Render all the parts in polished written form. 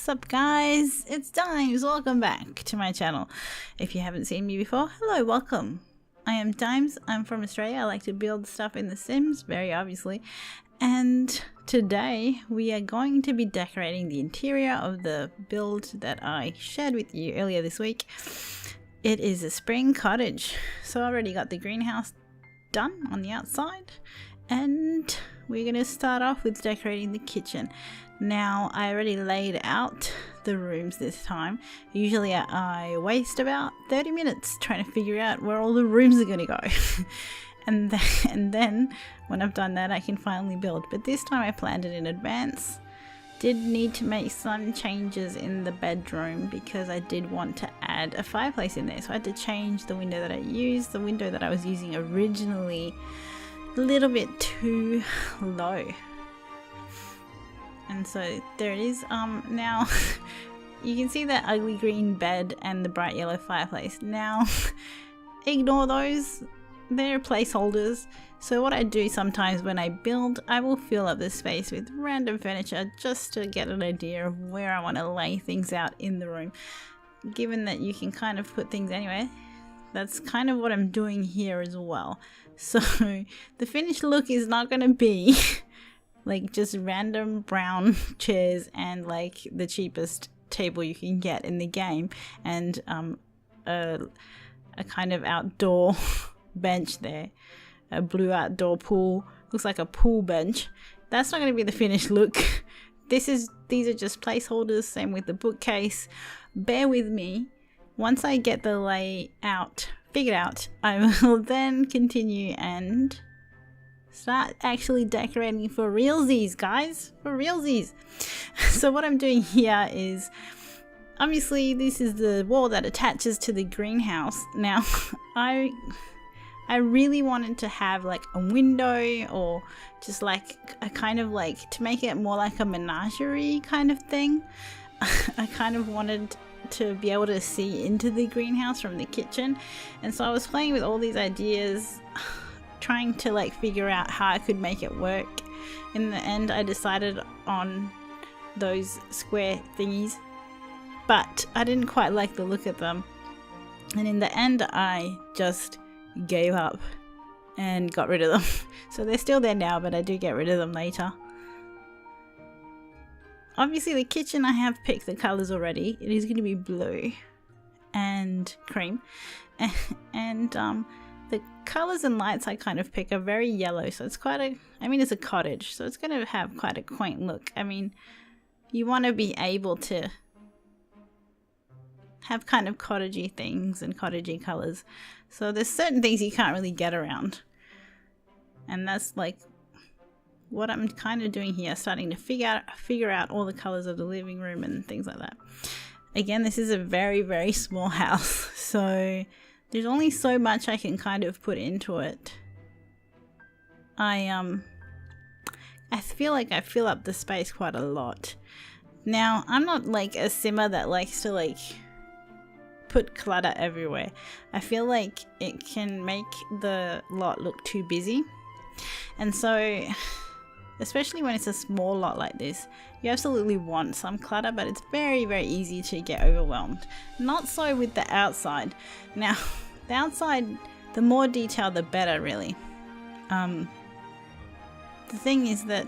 What's up guys, it's Dimes. Welcome back to my channel. If you haven't seen me before, hello, welcome. I am Dimes, I'm from Australia. I like to build stuff in The Sims, very obviously. And today we are going to be decorating the interior of the build that I shared with you earlier this week. It is a spring cottage. So I already got the greenhouse done on the outside. And we're going to start off with decorating the kitchen. Now, I already laid out the rooms this time. Usually I waste about 30 minutes trying to figure out where all the rooms are going to go. and then when I've done that, I can finally build. But this time I planned it in advance. Did need to make some changes in the bedroom because I did want to add a fireplace in there. So I had to change the window that I used. The window that I was using originally a little bit too low. And so there it is. Now you can see that ugly green bed and the bright yellow fireplace. Now ignore those, they're placeholders. So what I do sometimes when I build, I will fill up the space with random furniture just to get an idea of where I want to lay things out in the room. Given that you can kind of put things anywhere, that's kind of what I'm doing here as well. So the finished look is not going to be like just random brown chairs and like the cheapest table you can get in the game and a kind of outdoor bench there, a blue outdoor pool, looks like a pool bench. That's not going to be the finished look. These are just placeholders. Same with the bookcase. Bear with me. Once I get the layout figured out, I will then continue and start actually decorating for realsies, guys, for realsies. So what I'm doing here is, obviously this is the wall that attaches to the greenhouse. Now I really wanted to have like a window or just like a kind of like to make it more like a menagerie kind of thing. I kind of wanted to be able to see into the greenhouse from the kitchen, and so I was playing with all these ideas, trying to like figure out how I could make it work. In the end I decided on those square thingies, but I didn't quite like the look of them, and in the end I just gave up and got rid of them. So they're still there now, but I do get rid of them later. Obviously the kitchen, I have picked the colors already. It is going to be blue and cream, and the colors and lights I kind of pick are very yellow, so it's quite a, I mean it's a cottage, so it's going to have quite a quaint look. I mean, you want to be able to have kind of cottagey things and cottagey colors, so there's certain things you can't really get around, and that's like what I'm kind of doing here, starting to figure out all the colors of the living room and things like that. Again, this is a very, very small house, so there's only so much I can kind of put into it. I feel like I fill up the space quite a lot. Now, I'm not like a simmer that likes to like put clutter everywhere. I feel like it can make the lot look too busy. And so, especially when it's a small lot like this, you absolutely want some clutter, but it's very, very easy to get overwhelmed. Not so with the outside. Now, the outside, the more detail, the better, really. The thing is that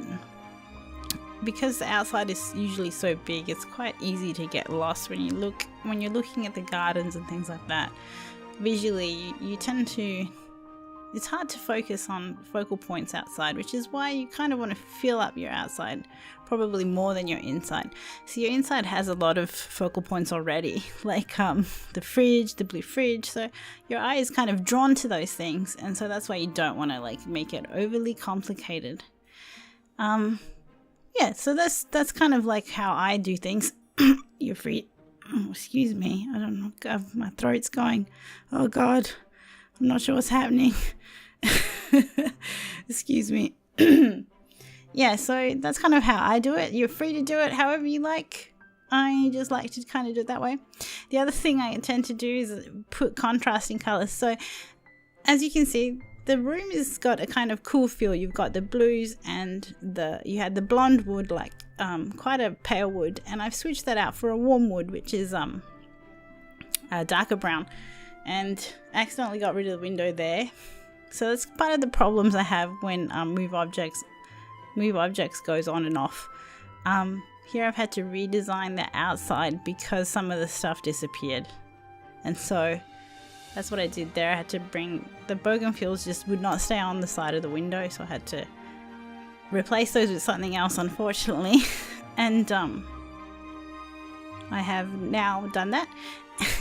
because the outside is usually so big, it's quite easy to get lost when you're looking at the gardens and things like that. Visually, you tend to, it's hard to focus on focal points outside, which is why you kind of want to fill up your outside probably more than your inside. So your inside has a lot of focal points already, like the fridge, the blue fridge, so your eye is kind of drawn to those things, and so that's why you don't want to like make it overly complicated. Yeah, so that's kind of like how I do things. You're free. Oh, excuse me, I don't know, God, my throat's going. Oh God, I'm not sure what's happening. Excuse me. Yeah, so that's kind of how I do it. You're free to do it however you like. I just like to kind of do it that way. The other thing I tend to do is put contrasting colors. So as you can see, the room has got a kind of cool feel. You've got the blues and you had the blonde wood, like quite a pale wood, and I've switched that out for a warm wood, which is a darker brown, and accidentally got rid of the window there. So that's part of the problems I have when move objects goes on and off. Here I've had to redesign the outside because some of the stuff disappeared, and so that's what I did there. I had to bring the bougainvilleas, just would not stay on the side of the window, so I had to replace those with something else, unfortunately. And I have now done that,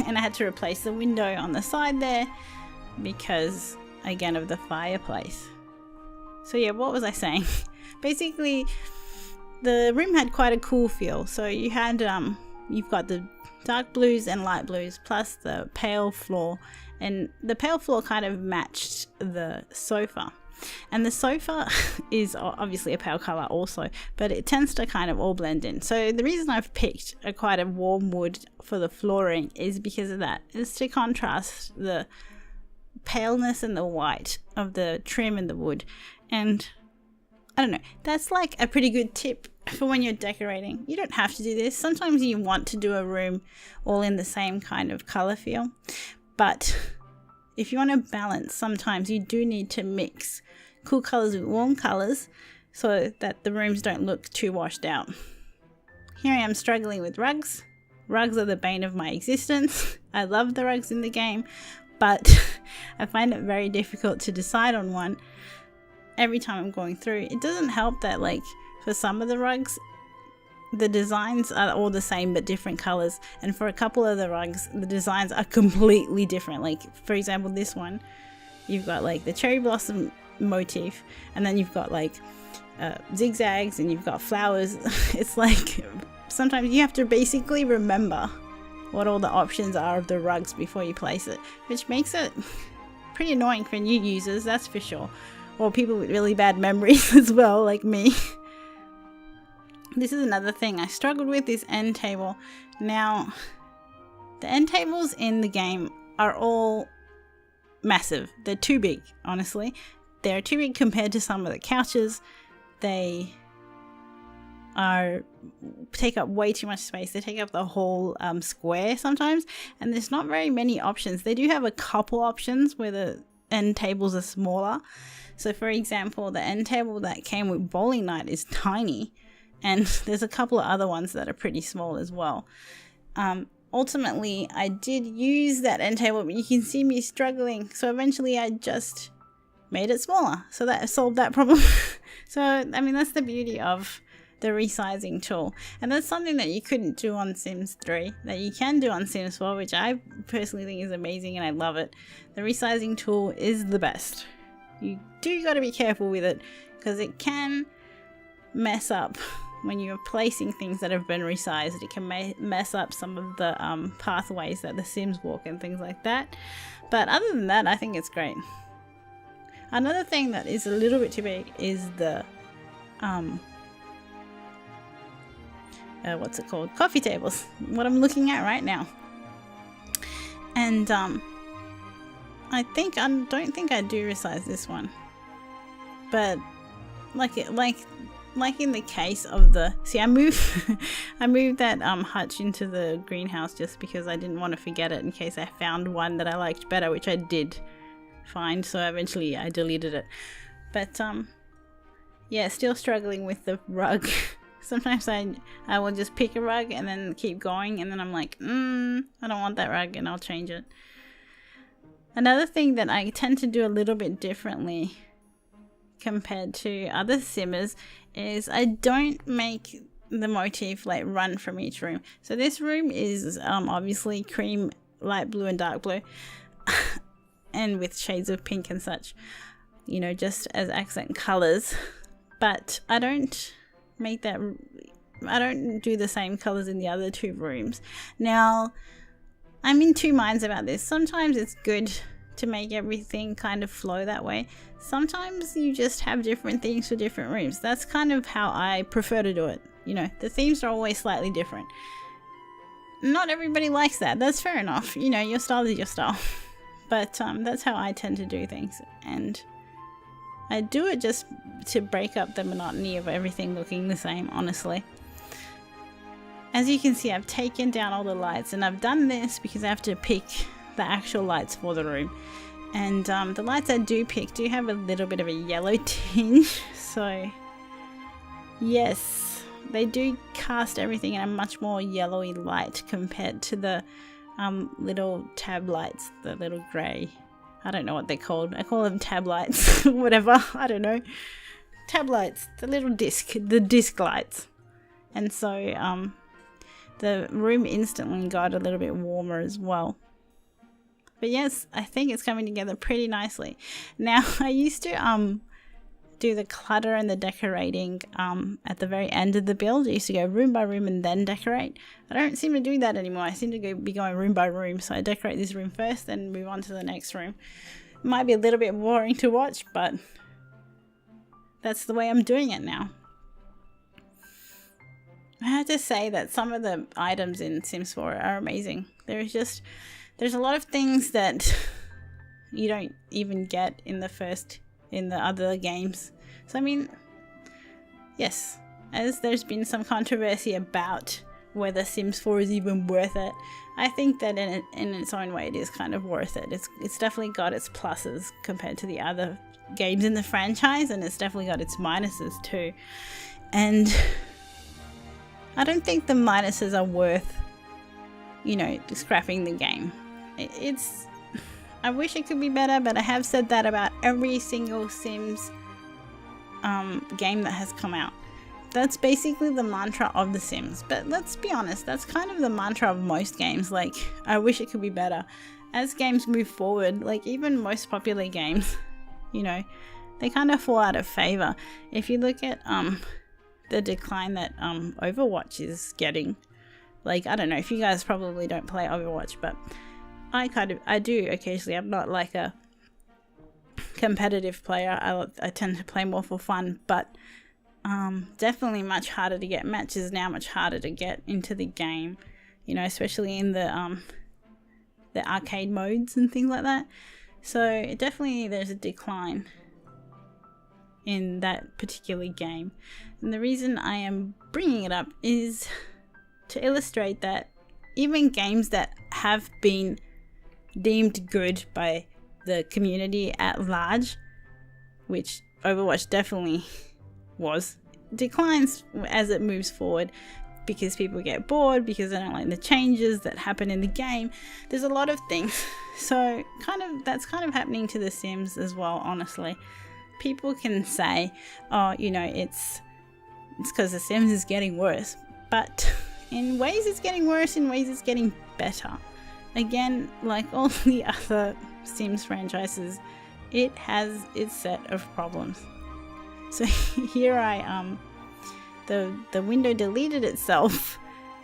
and I had to replace the window on the side there because, again, of the fireplace. So yeah, what was I saying? Basically, the room had quite a cool feel. So you had you've got the dark blues and light blues plus the pale floor, and the pale floor kind of matched the sofa, and the sofa is obviously a pale color also, but it tends to kind of all blend in. So the reason I've picked quite a warm wood for the flooring is because of that. It's to contrast the paleness and the white of the trim and the wood. And I don't know, that's like a pretty good tip for when you're decorating. You don't have to do this. Sometimes you want to do a room all in the same kind of color feel, but if you want to balance, sometimes you do need to mix cool colors with warm colors so that the rooms don't look too washed out. Here I am struggling with rugs. Rugs are the bane of my existence. I love the rugs in the game, but I find it very difficult to decide on one every time I'm going through. It doesn't help that, like, for some of the rugs, the designs are all the same but different colors, and for a couple of the rugs, the designs are completely different. Like, for example, this one, you've got like the cherry blossom motif, and then you've got like zigzags, and you've got flowers. It's like sometimes you have to basically remember what all the options are of the rugs before you place it, which makes it pretty annoying for new users, that's for sure, or people with really bad memories as well, like me. This is another thing I struggled with, is end table. Now, the end tables in the game are all massive. They're too big, honestly. They're too big compared to some of the couches. They take up way too much space. They take up the whole square sometimes, and there's not very many options. They do have a couple options where the end tables are smaller. So for example, the end table that came with bowling night is tiny, and there's a couple of other ones that are pretty small as well. Ultimately, I did use that end table, but you can see me struggling, so eventually I just made it smaller, so that solved that problem. So I mean, that's the beauty of the resizing tool, and that's something that you couldn't do on Sims 3 that you can do on Sims 4, which I personally think is amazing and I love it. The resizing tool is the best. You do got to be careful with it because it can mess up when you're placing things that have been resized. It can mess up some of the pathways that the Sims walk and things like that, but other than that, I think it's great. Another thing that is a little bit too big is the what's it called? Coffee tables. What I'm looking at right now. And I don't think I do resize this one. But like in the case of the, see, I moved that hutch into the greenhouse just because I didn't want to forget it in case I found one that I liked better, which I did find, so eventually I deleted it. But yeah, still struggling with the rug. Sometimes I will just pick a rug and then keep going, and then I'm like, I don't want that rug, and I'll change it. Another thing that I tend to do a little bit differently compared to other simmers is I don't make the motif like run from each room. So this room is obviously cream, light blue and dark blue and with shades of pink and such, you know, just as accent colors. But I don't make that, I don't do the same colors in the other two rooms. Now, I'm in two minds about this. Sometimes it's good to make everything kind of flow that way. Sometimes you just have different themes for different rooms. That's kind of how I prefer to do it. You know, the themes are always slightly different. Not everybody likes that. That's fair enough. You know, your style is your style. But that's how I tend to do things. And I do it just to break up the monotony of everything looking the same, honestly. As you can see, I've taken down all the lights, and I've done this because I have to pick the actual lights for the room. And the lights I do pick do have a little bit of a yellow tinge, so yes, they do cast everything in a much more yellowy light compared to the little tab lights, the little grey. I don't know what they're called. I call them tab lights, whatever, I don't know. Tab lights, the little the disc lights. And so the room instantly got a little bit warmer as well. But yes, I think it's coming together pretty nicely. Now, I used to do the clutter and the decorating at the very end of the build. I used to go room by room and then decorate. I don't seem to do that anymore. I seem to be going room by room. So I decorate this room first, then move on to the next room. It might be a little bit boring to watch, but that's the way I'm doing it now. I have to say that some of the items in Sims 4 are amazing. There's a lot of things that you don't even get in the other games. So I mean, yes, as there's been some controversy about whether Sims 4 is even worth it, I think that in its own way it is kind of worth it. It's definitely got its pluses compared to the other games in the franchise, and it's definitely got its minuses too. And I don't think the minuses are worth, you know, scrapping the game. I wish it could be better, but I have said that about every single Sims game that has come out. That's basically the mantra of The Sims. But let's be honest, that's kind of the mantra of most games. Like, I wish it could be better. As games move forward, like even most popular games, you know, they kind of fall out of favor. If you look at the decline that Overwatch is getting, like, I don't know if you guys probably don't play Overwatch, but I do occasionally. I'm not like a competitive player. I tend to play more for fun, but definitely much harder to get matches now, much harder to get into the game, you know, especially in the arcade modes and things like that. So definitely there's a decline in that particular game. And the reason I am bringing it up is to illustrate that even games that have been deemed good by the community at large, which Overwatch definitely was, declines as it moves forward because people get bored, because they don't like the changes that happen in the game. There's a lot of things. So that's kind of happening to The Sims as well, honestly. People can say, oh, you know, it's because The Sims is getting worse, but in ways it's getting worse, in ways it's getting better. Again, like all the other Sims franchises, it has its set of problems. So here the window deleted itself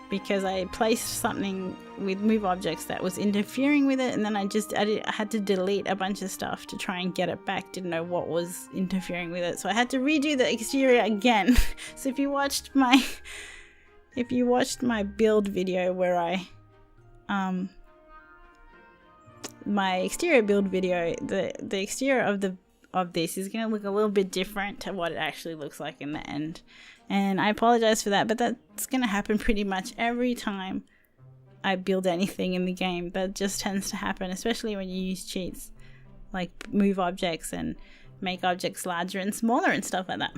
because I placed something with move objects that was interfering with it, and then I had to delete a bunch of stuff to try and get it back. Didn't know what was interfering with it, so I had to redo the exterior again. So if you watched my build video where my exterior build video, the exterior of this is going to look a little bit different to what it actually looks like in the end. And I apologize for that, but that's going to happen pretty much every time I build anything in the game. That just tends to happen, especially when you use cheats like move objects and make objects larger and smaller and stuff like that.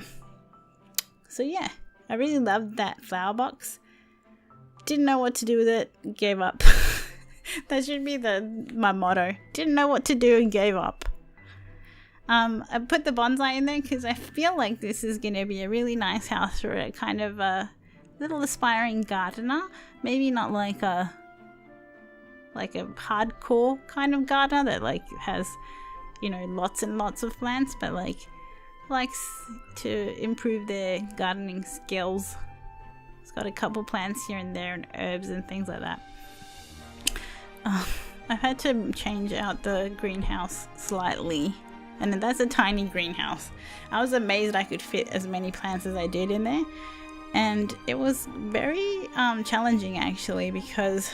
So yeah, I really loved that flower box. Didn't know what to do with it, gave up. That should be my motto. Didn't know what to do and gave up. I put the bonsai in there because I feel like this is going to be a really nice house for a kind of a little aspiring gardener. Maybe not like a hardcore kind of gardener that like has, you know, lots and lots of plants, but like likes to improve their gardening skills. It's got a couple plants here and there and herbs and things like that. I've had to change out the greenhouse slightly, and that's a tiny greenhouse. I was amazed I could fit as many plants as I did in there, and it was very challenging actually, because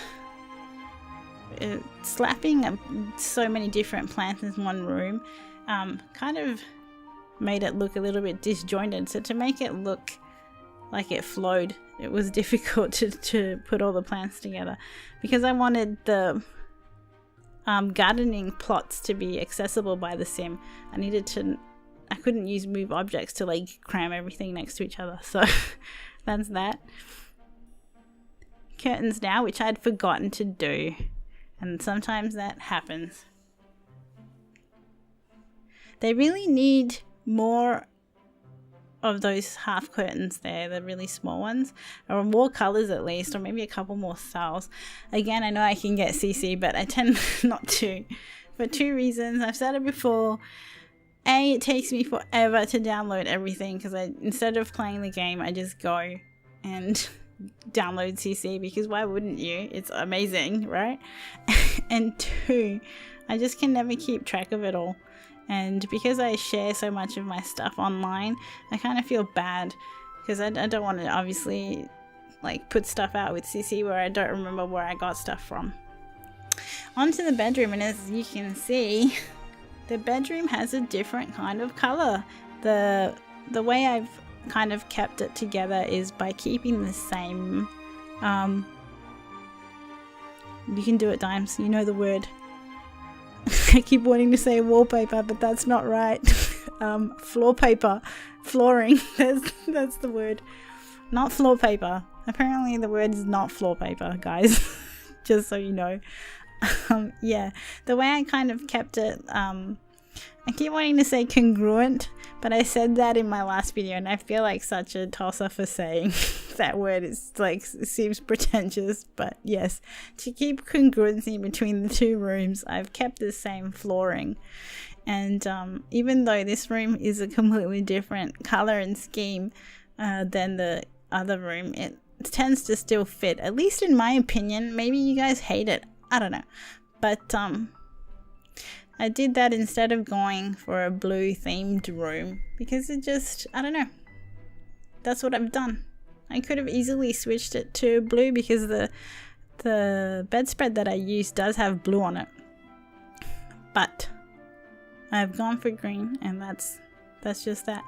slapping so many different plants in one room kind of made it look a little bit disjointed. So to make it look like it flowed, it was difficult to put all the plants together, because I wanted the gardening plots to be accessible by the sim. I couldn't use move objects to like cram everything next to each other, so that's that. Curtains now, which I'd forgotten to do, and sometimes that happens. They really need more of those half curtains there, the really small ones, or more colors at least, or maybe a couple more styles. Again, I know I can get CC, but I tend not to, for two reasons. I've said it before. A, it takes me forever to download everything, because instead of playing the game, I just go and download CC, because why wouldn't you? It's amazing, right? And two, I just can never keep track of it all. And because I share so much of my stuff online, I kind of feel bad, because I don't want to obviously like put stuff out with CC where I don't remember where I got stuff from. Onto the bedroom, and as you can see, the bedroom has a different kind of color. The way I've kind of kept it together is by keeping the same you can do it, Dimes, you know the word. I keep wanting to say wallpaper, but that's not right. Floor paper, flooring, that's the word, not floor paper. Apparently the word is not floor paper, guys. Just so you know. Yeah, the way I kind of kept it, I keep wanting to say congruent, but I said that in my last video, and I feel like such a tosser for saying that word. It's like, it seems pretentious, but yes, to keep congruency between the two rooms, I've kept the same flooring. And even though this room is a completely different color and scheme than the other room, it tends to still fit, at least in my opinion. Maybe you guys hate it, I don't know, but I did that instead of going for a blue themed room, because it just, I don't know, that's what I've done. I could have easily switched it to blue, because the bedspread that I use does have blue on it, but I've gone for green, and that's just that.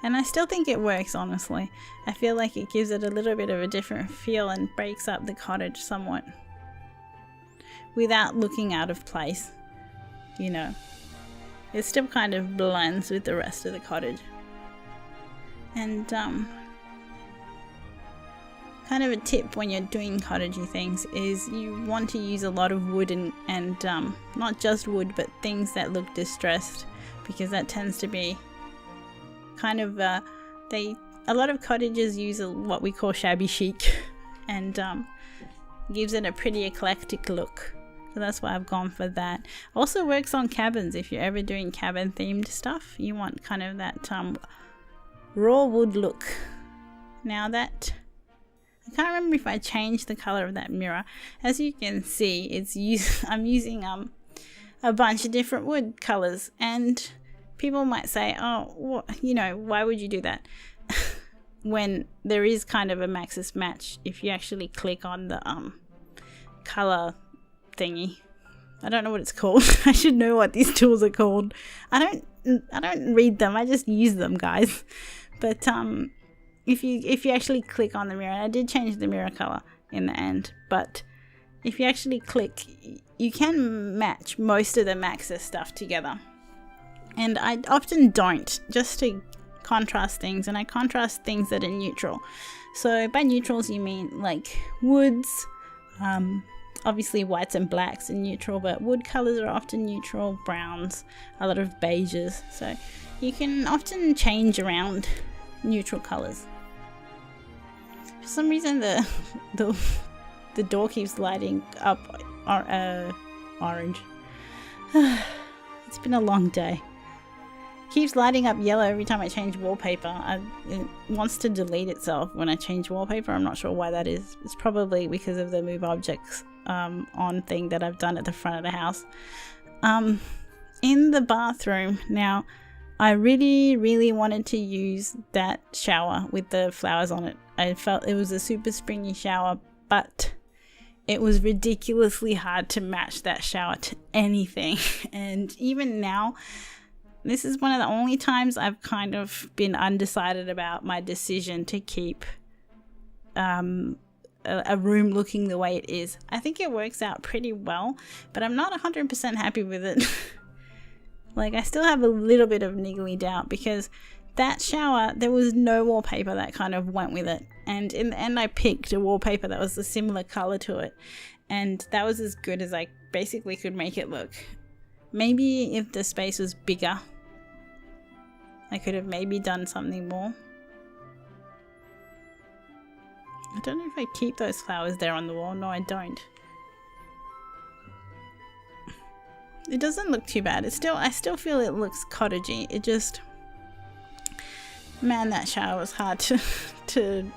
And I still think it works, honestly. I feel like it gives it a little bit of a different feel and breaks up the cottage somewhat without looking out of place. You know, it still kind of blends with the rest of the cottage. And kind of a tip when you're doing cottagey things is you want to use a lot of wood and not just wood, but things that look distressed, because that tends to be kind of a lot of cottages use what we call shabby chic, and gives it a pretty eclectic look. So that's why I've gone for that. Also works on cabins. If you're ever doing cabin themed stuff, you want kind of that raw wood look. Now that, I can't remember if I changed the color of that mirror. As you can see, I'm using a bunch of different wood colors, and people might say, oh, what, you know, why would you do that? When there is kind of a Maxis match if you actually click on the color thingy. I don't know what it's called. I should know what these tools are called. I don't read them, I just use them, guys. But if you actually click on the mirror, and I did change the mirror color in the end, but if you actually click, you can match most of the Maxis stuff together. And I often don't, just to contrast things, and I contrast things that are neutral. So by neutrals you mean like woods, obviously whites and blacks are neutral, but wood colors are often neutral, browns, a lot of beiges, so you can often change around neutral colors. For some reason the door keeps lighting up orange. It's been a long day. Keeps lighting up yellow every time I change wallpaper. It wants to delete itself when I change wallpaper. I'm not sure why that is. It's probably because of the move objects on thing that I've done at the front of the house. In the bathroom now, I really wanted to use that shower with the flowers on it. I felt it was a super springy shower, but it was ridiculously hard to match that shower to anything. And even now, This is one of the only times I've kind of been undecided about my decision to keep a room looking the way it is. I think it works out pretty well, but I'm not 100% happy with it. Like, I still have a little bit of niggly doubt because that shower, there was no wallpaper that kind of went with it. And in the end, I picked a wallpaper that was a similar color to it. And that was as good as I basically could make it look. Maybe if the space was bigger, I could have maybe done something more. I don't know if I keep those flowers there on the wall. No, I don't. It doesn't look too bad. I still feel it looks cottagey. It just, man, that shower was hard to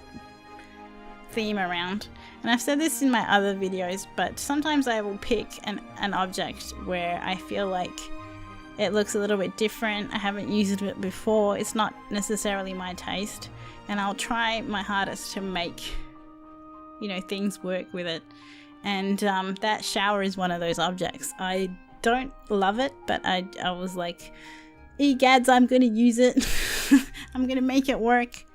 theme around. And I've said this in my other videos, but sometimes I will pick an object where I feel like it looks a little bit different. I haven't used it before. It's not necessarily my taste. And I'll try my hardest to make, you know, things work with it. And that shower is one of those objects. I don't love it, but I was like, egads, I'm gonna use it. I'm gonna make it work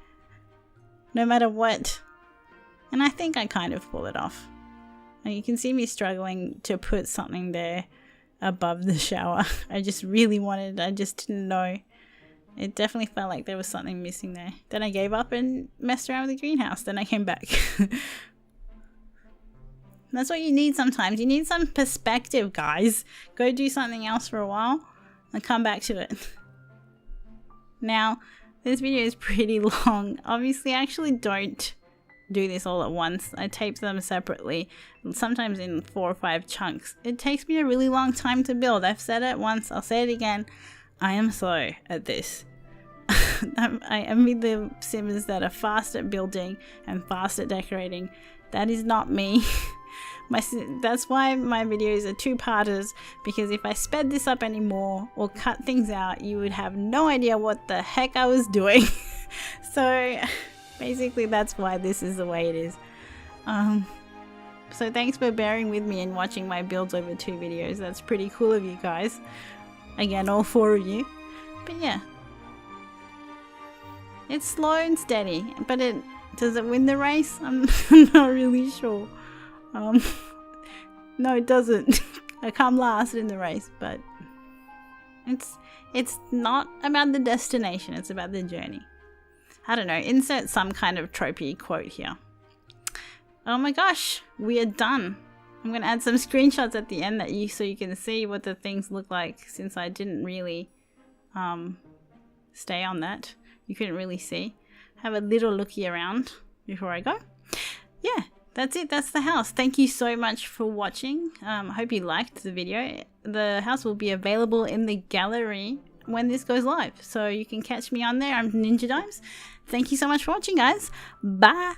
no matter what. And I think I kind of pull it off. And you can see me struggling to put something there above the shower. I just really wanted, I just didn't know. It definitely felt like there was something missing there. Then I gave up and messed around with the greenhouse. Then I came back. That's what you need sometimes. You need some perspective, guys. Go do something else for a while and come back to it. Now, this video is pretty long. Obviously, I actually don't do this all at once. I tape them separately, sometimes in 4 or 5 chunks. It takes me a really long time to build. I've said it once, I'll say it again. I am slow at this. I envy the Sims that are fast at building and fast at decorating. That is not me. That's why my videos are 2-parters, because if I sped this up anymore or cut things out, you would have no idea what the heck I was doing. So basically that's why this is the way it is. So thanks for bearing with me and watching my builds over 2 videos. That's pretty cool of you guys. Again, all 4 of you. But yeah, it's slow and steady, but does it win the race? I'm not really sure. No, it doesn't. I come last in the race, but it's not about the destination, it's about the journey. I don't know, insert some kind of tropey quote here. Oh my gosh, we are done. I'm gonna add some screenshots at the end so you can see what the things look like, since I didn't really stay on that. You couldn't really see. Have a little looky around before I go. Yeah, that's it. That's the house. Thank you so much for watching. I hope you liked the video. The house will be available in the gallery when this goes live, so you can catch me on there. I'm NinjaDimes. Thank you so much for watching, guys. Bye.